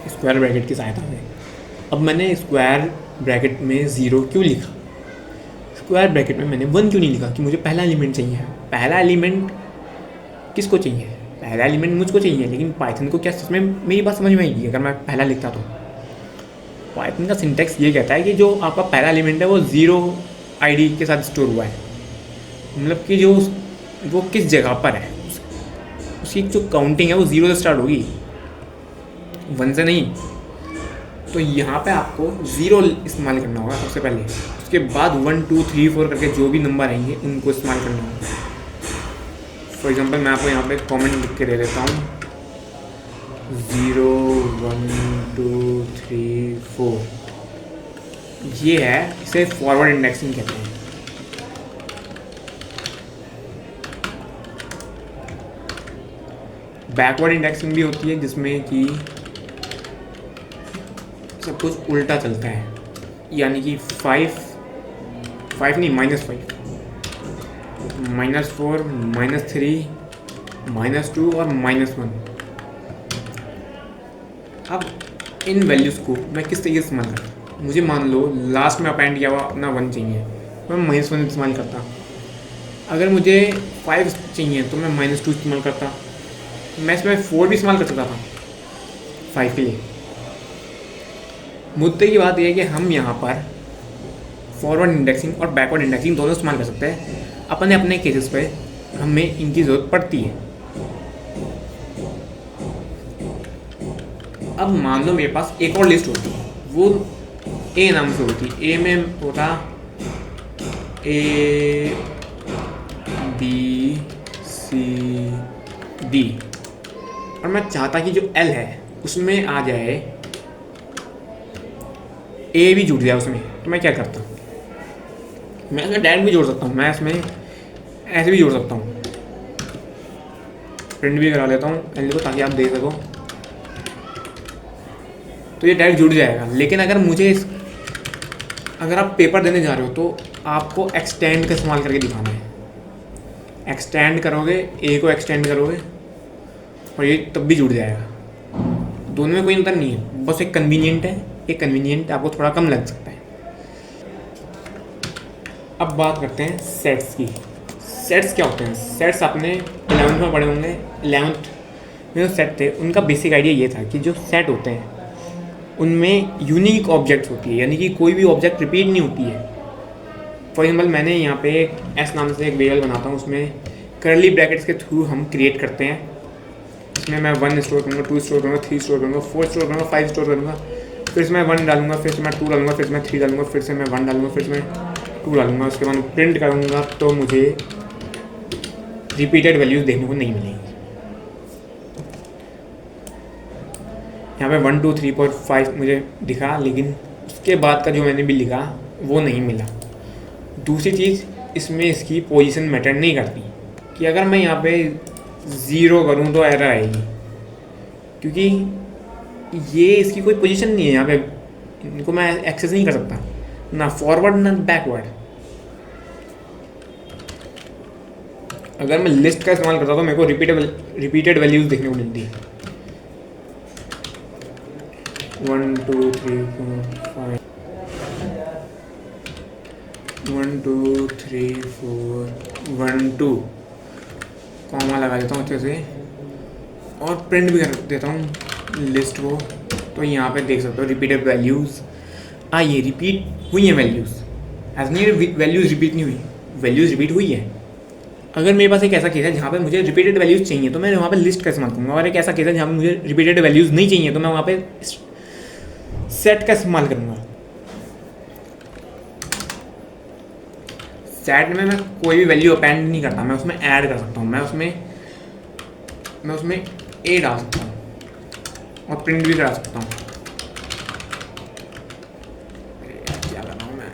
स्क्वायर ब्रैकेट की सहायता से। अब मैंने स्क्वायर ब्रैकेट में 0 क्यों लिखा? स्क्वायर ब्रैकेट में मैंने 1 क्यों नहीं लिखा? कि मुझे पहला एलिमेंट चाहिए। पहला एलिमेंट किसको चाहिए? पहला एलिमेंट मुझको चाहिए, लेकिन पाइथन को क्या सच में मेरी बात समझ में आएगी अगर मैं पहला लिखता? तो पाइथन का सिंटैक्स ये कहता है कि जो आपका पहला एलिमेंट है वो 0 आईडी के साथ स्टोर हुआ है। मतलब कि जो वो किस जगह पर है, उसकी जो काउंटिंग है वो 0 से स्टार्ट होगी, 1 से नहीं। तो यहाँ पे आपको 0 इस्तेमाल करना होगा सबसे पहले। उसके बाद 1 2 3 4 करके जो भी नंबर आएंगे उनको इस्तेमाल करना होगा। फॉर एग्जांपल मैं आपको यहाँ पे कमेंट लिख के दे देता हूँ 0 1 2 3 4। ये है, इसे फॉरवर्ड इंडेक्सिंग कहते हैं। बैकवर्ड इंडेक्सिंग भी होती है जिसमें कि सब कुछ उल्टा चलता है, यानी कि 5 नहीं -5 -4 -3 -2 और -1। अब इन वैल्यूज़ को मैं किस तरीके से इस्तेमाल करता? मुझे मान लो लास्ट में अपेंड किया हुआ अपना 1 चाहिए, मैं -1 इस्तेमाल करता। अगर मुझे 5 चाहिए तो मैं -2 इस्तेमाल करता। मैं इसमें 4 भी इस्तेमाल कर सकता था 5 के लिए। मुद्दे की बात यह है कि हम यहाँ पर फॉरवर्ड इंडेक्सिंग और बैकवर्ड इंडेक्सिंग दोनों इस्तेमाल कर सकते हैं। अपने अपने केसेस पे हमें इनकी ज़रूरत पड़ती है। अब मान लो मेरे पास एक और लिस्ट होती, वो ए नाम से होती, ए में होता ए बी सी डी, और मैं चाहता कि जो एल है उसमें आ जाए ए भी जुड़ जाए उसमें, तो मैं क्या करता हूँ, मैं इसमें डायरेक्ट भी जोड़ सकता हूँ, मैं इसमें ऐसे भी जोड़ सकता हूँ, प्रिंट भी करा लेता हूँ एल को ताकि आप देख सको, तो ये डायरेक्ट जुड़ जाएगा। लेकिन अगर आप पेपर देने जा रहे हो तो आपको एक्सटेंड का इस्तेमाल करके दिखाना है। एक्सटेंड करोगे, ए को एक्सटेंड करोगे और ये तब भी जुड़ जाएगा। दोनों में कोई अंतर नहीं है, बस एक कन्वीनियंट है, एक कन्वीनियंट आपको थोड़ा कम लग सकता है। अब बात करते हैं सेट्स की। सेट्स क्या होते हैं? सेट्स आपने 11th में पढ़े होंगे। 11th में जो सेट थे उनका बेसिक आइडिया ये था कि जो सेट होते हैं उनमें यूनिक ऑब्जेक्ट्स होती है, यानी कि कोई भी ऑब्जेक्ट रिपीट नहीं होती है। फॉर एग्जाम्पल मैंने यहाँ पे एस नाम से एक वेरिएबल बनाता हूँ, उसमें करली ब्रैकेट्स के थ्रू हम क्रिएट करते हैं। इसमें मैं 1 स्टोर करूँगा, 2 स्टोर करूँगा, 3 स्टोर करूँगा, 4 स्टोर करूँगा, 5 स्टोर करूँगा, फिर से मैं 1 डालूंगा, फिर से मैं 2 डालूंगा, फिर से मैं 3 डालूंगा, फिर से मैं 1 डालूंगा, फिर से मैं 2 डालूंगा। उसके बाद प्रिंट करूँगा तो मुझे रिपीटेड वैल्यूज़ देखने को नहीं मिलेंगी। यहाँ पे 1 2 3 4 5 मुझे दिखा, लेकिन उसके बाद का जो मैंने भी लिखा वो नहीं मिला। दूसरी चीज़, इसमें इसकी पोजीशन मैटर नहीं करती कि अगर मैं यहाँ पे 0 करूँ तो एरर आएगी, क्योंकि ये इसकी कोई पोजीशन नहीं है। यहाँ पे इनको मैं एक्सेस नहीं कर सकता, ना फॉरवर्ड ना बैकवर्ड। अगर मैं लिस्ट का इस्तेमाल करता तो मेरे को रिपीटेड वैल्यूज़ देखने को मिलती। 1 2 3 4 5 1 2 3 4 1 2 कॉमा लगा देता हूँ अच्छे से और प्रिंट भी कर देता हूँ लिस्ट को। तो यहाँ पे देख सकते हो रिपीटेड वैल्यूज़ ये रिपीट हुई हैं वैल्यूज़। ऐसा नहीं है वैल्यूज़ रिपीट नहीं हुई, वैल्यूज़ रिपीट हुई है। अगर मेरे पास एक ऐसा केस है जहाँ पे मुझे रिपीटेड वैल्यूज़ चाहिए तो मैं वहाँ पे लिस्ट का इस्तेमाल करूँगा, और एक ऐसा केस है जहाँ पे मुझे रिपीटेड वैल्यूज़ नहीं चाहिए तो मैं वहाँ पे सेट का इस्तेमाल करूँगा। सेट में मैं कोई भी वैल्यू अपेंड नहीं करता, मैं उसमें ऐड कर सकता हूँ, मैं उसमें ए डाल सकता हूँ और प्रिंट भी करा सकता हूँ। क्या कर रहा हूँ मैं?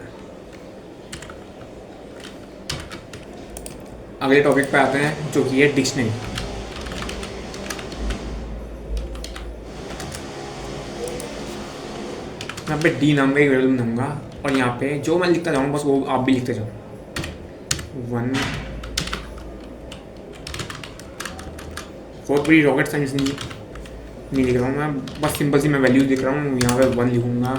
अगले टॉपिक पे आते हैं जो कि है डिक्शनरी। यहाँ पे डी नाम का एक वेरिएबल बनाऊंगा और यहाँ पे जो मैं लिखता जाऊँ बस वो आप भी लिखते जाओ। 1 बहुत बड़ी रॉकेट साइंस नहीं लिख रहा हूँ मैं, बस सिंपल सी मैं वैल्यूज लिख रहा हूँ। यहाँ पे 1 लिखूँगा।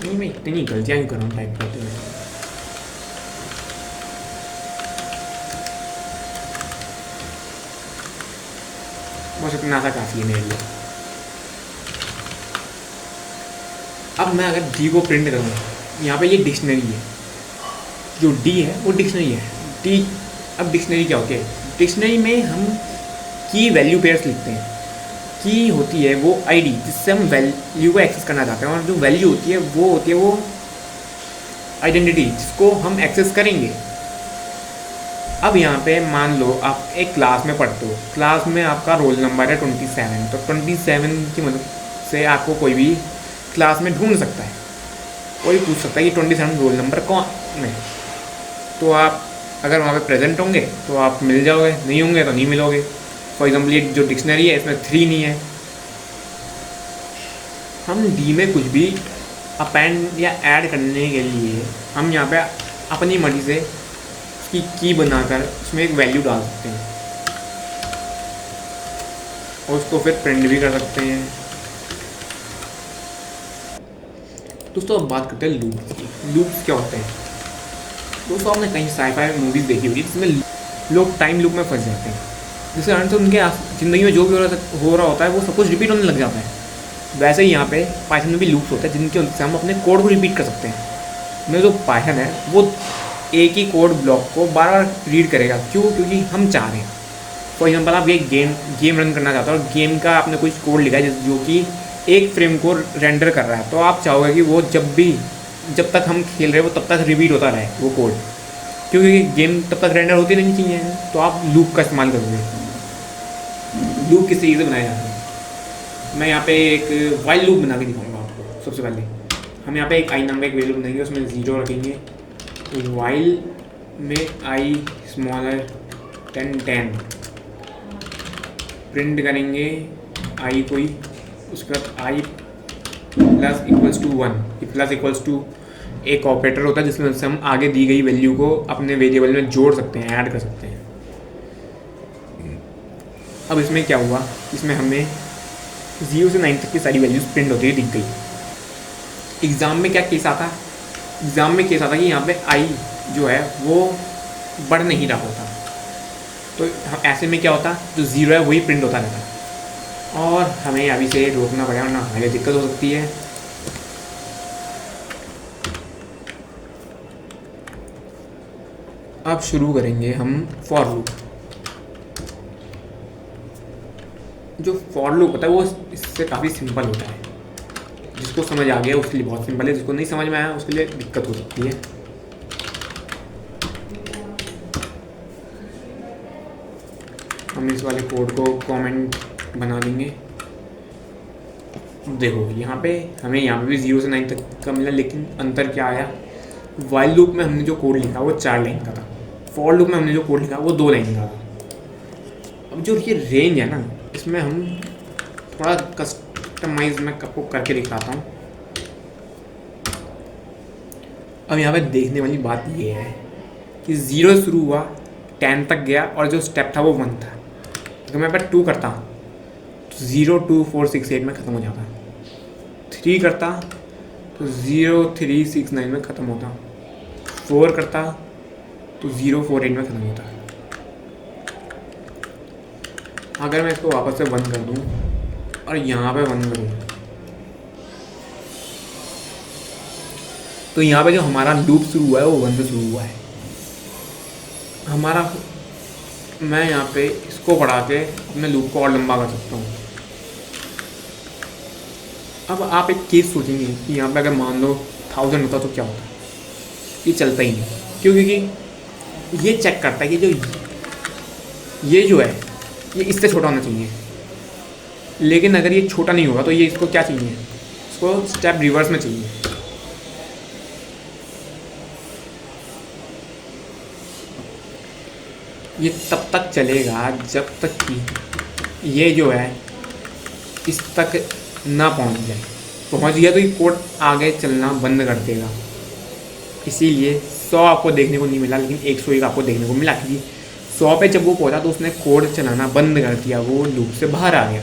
नहीं, मैं इतनी गलतियाँ क्यों कर रहा हूँ टाइप करते हुए। बस इतना सा काफ़ी है मेरे लिए। अब मैं अगर डी को प्रिंट करूँ, यहाँ पे ये डिक्शनरी है, जो डी है वो डिक्शनरी है। डी अब डिक्शनरी क्या होती है? डिक्शनरी में हम की वैल्यू पेयर्स लिखते हैं। की होती है वो आईडी जिससे हम वैल्यू को एक्सेस करना चाहते हैं, और जो वैल्यू होती है वो आइडेंटिटी जिसको हम एक्सेस करेंगे। अब यहाँ पे मान लो आप एक क्लास में पढ़ते हो, क्लास में आपका रोल नंबर है 27, तो 27 की मदद से आपको कोई भी क्लास में ढूंढ सकता है। कोई पूछ सकता है कि 27 रोल नंबर कौन है, तो आप अगर वहाँ पे प्रेजेंट होंगे तो आप मिल जाओगे, नहीं होंगे तो नहीं मिलोगे। फॉर एग्जाम्पल ये जो डिक्शनरी है इसमें 3 नहीं है। हम डी में कुछ भी अपेंड या ऐड करने के लिए हम यहाँ पे अपनी मर्जी से उसकी की बनाकर उसमें एक वैल्यू डाल सकते हैं और उसको फिर प्रिंट भी कर सकते हैं। दोस्तों अब बात करते हैं लूप्स की। लूप्स क्या होते हैं? दोस्तों आपने कहीं साइ-फाई मूवीज़ देखी होगी जिसमें लोग टाइम लूप में फंस जाते हैं, जिसके कारण से उनके ज़िंदगी में जो भी हो रहा होता है वो सब कुछ रिपीट होने लग जाता है। वैसे ही यहाँ पे पाइथन में भी लूप्स होते हैं जिनके से हम अपने कोड को रिपीट कर सकते हैं। मेरा जो पाइथन है वो एक ही कोड ब्लॉक को बार बार रीड करेगा। क्यों? क्योंकि हम चाह रहे हैं। फॉर एग्जाम्पल आप ये गेम रन करना चाहते हो और गेम का आपने कोई कोड लिखा है जो कि एक फ्रेम को रेंडर कर रहा है, तो आप चाहोगे कि वो जब तक हम खेल रहे हो तब तक रिपीट होता रहे वो कोड, क्योंकि गेम तब तक रेंडर होती नहीं चाहिए। तो आप लूप का इस्तेमाल करोगे। लूप किस तरीके से बनाया जाता है, मैं यहाँ पे एक वाइल लूप बना के दिखाऊंगा आपको। सबसे पहले हम यहाँ पे एक आई नाम का एक वेरिएबल बनाएंगे, उसमें 0 रखेंगे। वाइल में आई स्मॉलर 10 प्रिंट करेंगे आई कोई, उसके बाद I plus equals to 1। Plus equals to एक ऑपरेटर होता है जिसमें से हम आगे दी गई वैल्यू को अपने वेरिएबल में जोड़ सकते हैं, ऐड कर सकते हैं। अब इसमें क्या हुआ, इसमें हमें 0 से 9 तक की सारी वैल्यूज प्रिंट होती हुई दिख गई। एग्ज़ाम में क्या केस आता, एग्ज़ाम में केस आता कि यहाँ पे आई जो है वो बढ़ नहीं रहा होता, तो ऐसे में क्या होता, जो 0 है वही प्रिंट होता रहता, और हमें अभी से रोकना पड़ेगा वरना हमें दिक्कत हो सकती है। अब शुरू करेंगे हम फॉर लूप। जो फॉर लूप होता है वो इससे काफ़ी सिंपल होता है, जिसको समझ आ गया उसके लिए बहुत सिंपल है, जिसको नहीं समझ में आया उसके लिए दिक्कत हो सकती है। हम इस वाले कोड को कमेंट बना देंगे। देखो यहाँ पे हमें यहाँ पे भी 0 से 9 तक का मिला, लेकिन अंतर क्या आया, वाइल लूप में हमने जो कोड लिखा वो 4 लाइन का था, फॉर लूप में हमने जो कोड लिखा वो 2 लाइन का था। अब जो ये रेंज है ना, इसमें हम थोड़ा कस्टमाइज मैं आपको करके दिखाता हूँ। अब यहाँ पे देखने वाली बात ये है कि 0 से शुरू हुआ 10 तक गया और जो स्टेप था वो 1 था। अगर मैं 2 करता तो 0 2 4 6 8 में ख़त्म हो जाता, 3 करता तो 0 3 6 9 में ख़त्म होता, 4 करता तो 0 4 8 में ख़त्म होता। अगर मैं इसको वापस से बंद कर दूँ और यहाँ पे बंद करूँ तो यहाँ पे जो हमारा लूप शुरू हुआ है वो 1 से शुरू हुआ है हमारा। मैं यहाँ पे इसको बढ़ा के अपने लूप को और लंबा कर सकता हूँ। अब आप एक केस सोचेंगे कि यहाँ पे अगर मान लो 1000 होता तो क्या होता, ये चलता ही नहीं, क्योंकि ये चेक करता है कि ये जो है ये इससे छोटा होना चाहिए, लेकिन अगर ये छोटा नहीं होगा तो ये इसको क्या चाहिए, इसको स्टेप रिवर्स में चाहिए। ये तब तक चलेगा जब तक कि ये जो है इस तक ना पहुंच जाए। पहुंच गया तो ये कोड आगे चलना बंद कर देगा। इसीलिए 100 आपको देखने को नहीं मिला, लेकिन 101 आपको देखने को मिला, क्योंकि 100 पे जब वो पहुंचा तो उसने कोड चलाना बंद कर दिया, वो लूप से बाहर आ गया।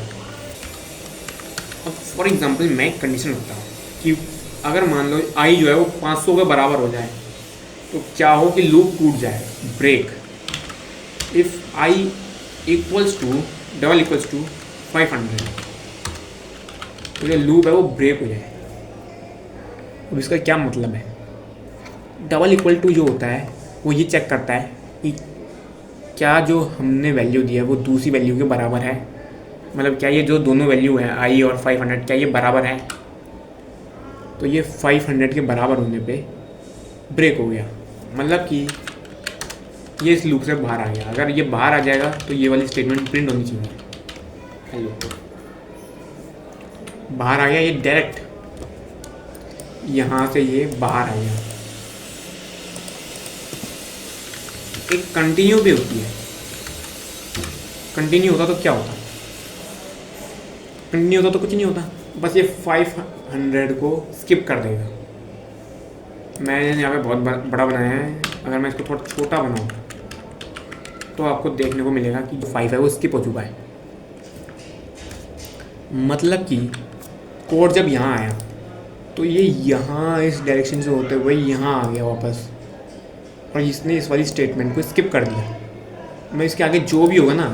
अब फॉर एग्जांपल मैं एक कंडीशन रखता हूँ कि अगर मान लो आई जो है वो 500 के बराबर हो जाए तो क्या हो कि लूप टूट जाए, break. If I equals to double equals to 500 तो जो लूप है वो ब्रेक हो जाए। अब इसका क्या मतलब है, डबल इक्वल टू जो होता है वो ये चेक करता है कि क्या जो हमने वैल्यू दी है वो दूसरी वैल्यू के बराबर है, मतलब क्या ये जो दोनों वैल्यू हैं आई और 500 क्या ये बराबर है। तो ये 500 के बराबर होने पे ब्रेक हो गया, मतलब कि ये इस लूप से बाहर आ गया। अगर ये बाहर आ जाएगा तो ये वाली स्टेटमेंट प्रिंट होनी चाहिए, हेलो बाहर आ गया, ये डायरेक्ट यहाँ से ये बाहर आ गया। एक कंटिन्यू भी होती है, कंटिन्यू होता तो क्या होता, कंटिन्यू होता तो कुछ नहीं होता, बस ये 500 को स्किप कर देगा। मैंने यहाँ पे बहुत बड़ा बनाया है, अगर मैं इसको थोड़ा छोटा बनाऊँ तो आपको देखने को मिलेगा कि जो 5 है वो स्किप हो चुका है। मतलब कि कोड जब यहाँ आया तो ये यहाँ इस डायरेक्शन से होते हुए यहाँ आ गया वापस, और इसने इस वाली स्टेटमेंट को स्किप कर दिया। मैं इसके आगे जो भी होगा ना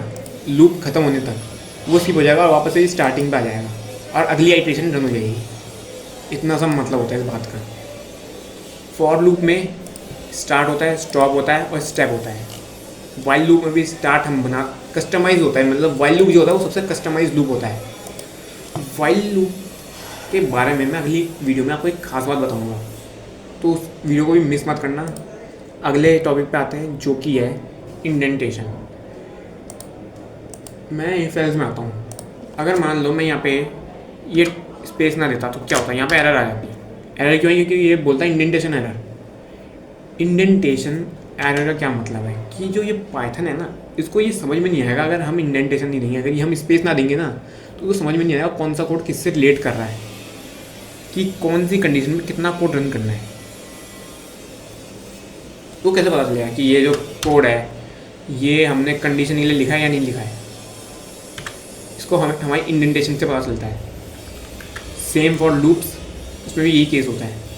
लूप ख़त्म होने तक वो स्किप हो जाएगा और वापस से स्टार्टिंग पे आ जाएगा और अगली आइट्रेशन रन हो जाएगी। इतना सब मतलब होता है इस बात का। फॉर लूप में स्टार्ट होता है, स्टॉप होता है और स्टेप होता है। वाइल लूप में भी स्टार्ट हम कस्टमाइज होता है, मतलब वाइल लूप जो होता है वो सबसे कस्टमाइज लूप होता है। वाइल लूप के बारे में मैं अगली वीडियो में आपको एक खास बात बताऊंगा, तो उस वीडियो को भी मिस मत करना। अगले टॉपिक पे आते हैं जो कि है इंडेंटेशन। मैं इफ एल्स में आता हूँ। अगर मान लो मैं यहाँ पे ये स्पेस ना देता तो क्या होता है, यहाँ पे एरर आ जाती है। एरर क्यों है? क्योंकि ये बोलता है इंडेंटेशन एरर। इंडेंटेशन एरर का क्या मतलब है कि जो ये पाइथन है ना, इसको ये समझ में नहीं आएगा अगर हम इंडेंटेशन नहीं देंगे, अगर ये हम स्पेस ना देंगे ना तो वो समझ में नहीं आएगा कौन सा कोड किससे रिलेट कर रहा है, कि कौन सी कंडीशन में कितना कोड रन करना है। तो कैसे पता चलेगा कि ये जो कोड है ये हमने कंडीशन के लिए लिखा है या नहीं लिखा है? इसको हमारी इंडेंटेशन से पता चलता है। सेम फॉर लूप्स, उसमें भी यही केस होता है।